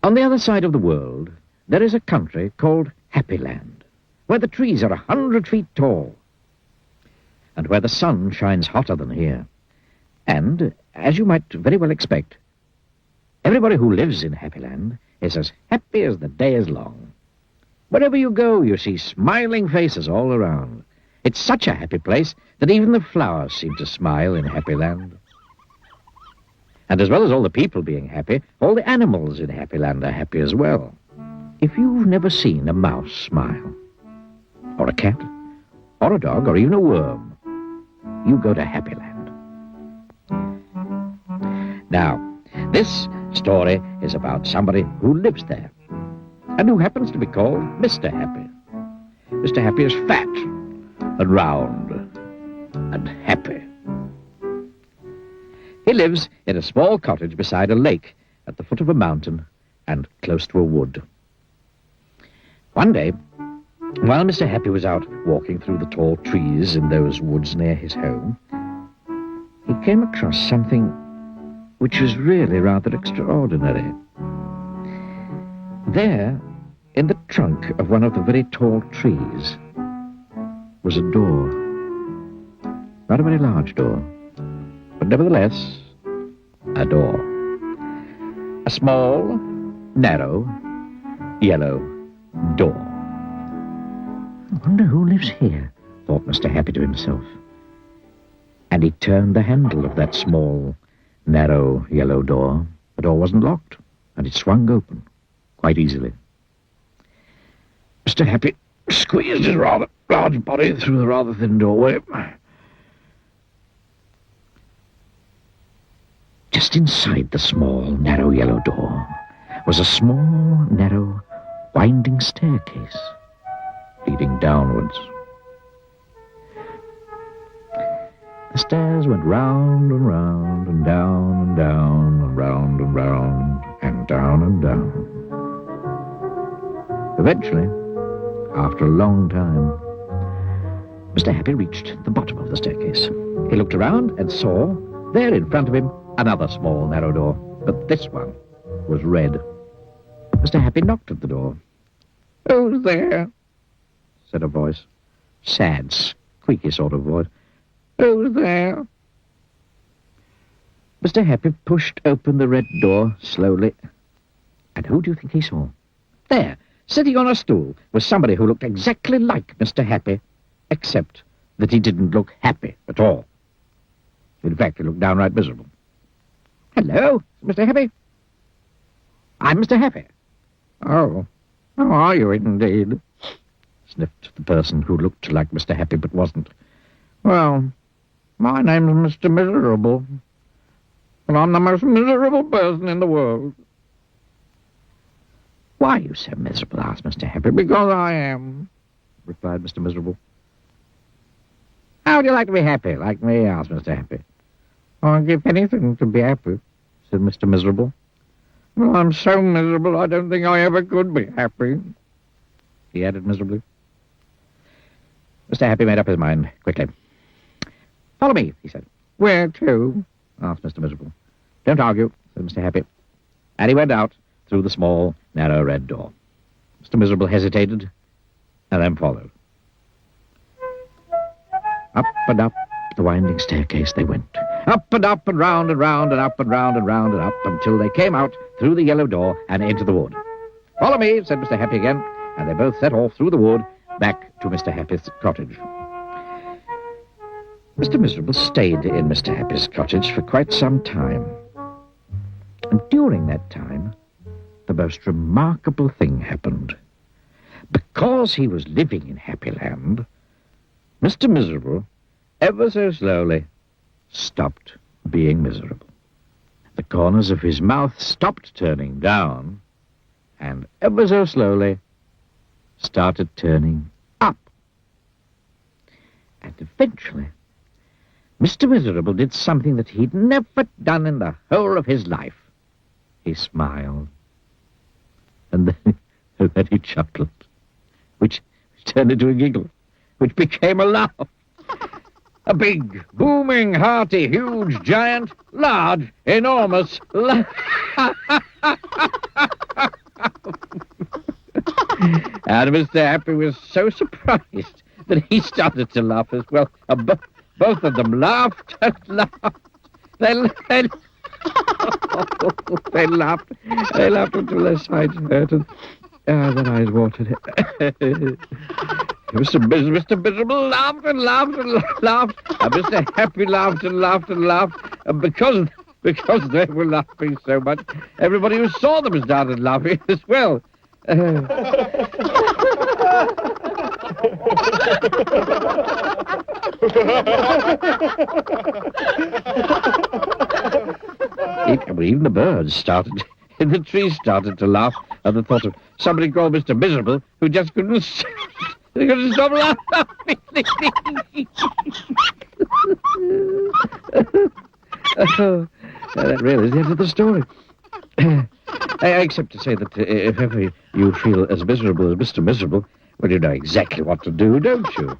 On the other side of the world, there is a country called Happy Land, where the trees are 100 feet tall, and where the sun shines hotter than here. And, as you might very well expect, everybody who lives in Happy Land is as happy as the day is long. Wherever you go, you see smiling faces all around. It's such a happy place that even the flowers seem to smile in Happy Land. And as well as all the people being happy, all the animals in Happy Land are happy as well. If you've never seen a mouse smile, or a cat, or a dog, or even a worm, you go to Happy Land. Now, this story is about somebody who lives there, and who happens to be called Mr. Happy. Mr. Happy is fat, and round, and happy. He lives in a small cottage beside a lake at the foot of a mountain and close to a wood. One day, while Mr. Happy was out walking through the tall trees in those woods near his home, he came across something which was really rather extraordinary. There, in the trunk of one of the very tall trees, was a door. Not a very large door, but nevertheless, a door. A small, narrow, yellow door. I wonder who lives here, thought Mr. Happy to himself. And he turned the handle of that small, narrow, yellow door. The door wasn't locked, and it swung open quite easily. Mr. Happy squeezed his rather large body through the rather thin doorway. Just inside the small, narrow yellow door was a small, narrow, winding staircase leading downwards. The stairs went round and round and down and down and round and round and down and down. Eventually, after a long time, Mr. Happy reached the bottom of the staircase. He looked around and saw, there in front of him, another small, narrow door, but this one was red. Mr. Happy knocked at the door. "Who's there?" said a voice. Sad, squeaky sort of voice. "Who's there?" Mr. Happy pushed open the red door slowly. And who do you think he saw? There, sitting on a stool, was somebody who looked exactly like Mr. Happy, except that he didn't look happy at all. In fact, he looked downright miserable. "Hello, Mr. Happy." "I'm Mr. Happy." "Oh, how are you indeed?" sniffed the person who looked like Mr. Happy but wasn't. "Well, my name's Mr. Miserable, and I'm the most miserable person in the world." "Why are you so miserable?" asked Mr. Happy. "Because I am," replied Mr. Miserable. "How would you like to be happy, like me?" asked Mr. Happy. "I'd give anything to be happy," said Mr. Miserable. "Well, I'm so miserable I don't think I ever could be happy," he added miserably. Mr. Happy made up his mind quickly. "Follow me," he said. "Where to?" asked Mr. Miserable. "Don't argue," said Mr. Happy. And he went out through the small, narrow red door. Mr. Miserable hesitated, and then followed. Up and up the winding staircase they went. Up and round and round and up and round and round and up until they came out through the yellow door and into the wood. "Follow me," said Mr. Happy again, and they both set off through the wood back to Mr. Happy's cottage. Mr. Miserable stayed in Mr. Happy's cottage for quite some time. And during that time, the most remarkable thing happened. Because he was living in Happy Land, Mr. Miserable, ever so slowly, stopped being miserable. The corners of his mouth stopped turning down, and ever so slowly started turning up. And eventually, Mr. Miserable did something that he'd never done in the whole of his life. He smiled. And then he chuckled, which turned into a giggle, which became a laugh. A big, booming, hearty, huge, giant, large, enormous laugh. And Mr. Happy was so surprised that he started to laugh as well. Both of them laughed and laughed. They laughed. They laughed until their sides hurt and their eyes watered. Mr. Miserable laughed and laughed and laughed, and Mr. Happy laughed and laughed and laughed, and because they were laughing so much, everybody who saw them started laughing as well. Even the birds started, and the trees started to laugh at the thought of somebody called Mr. Miserable who just couldn't stop laughing. That really is the end of the story. Except to say that if ever you feel as miserable as Mr. Miserable, well, you know exactly what to do, don't you?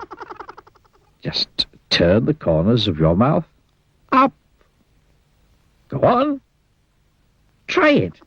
Just turn the corners of your mouth up. Go on. Try it.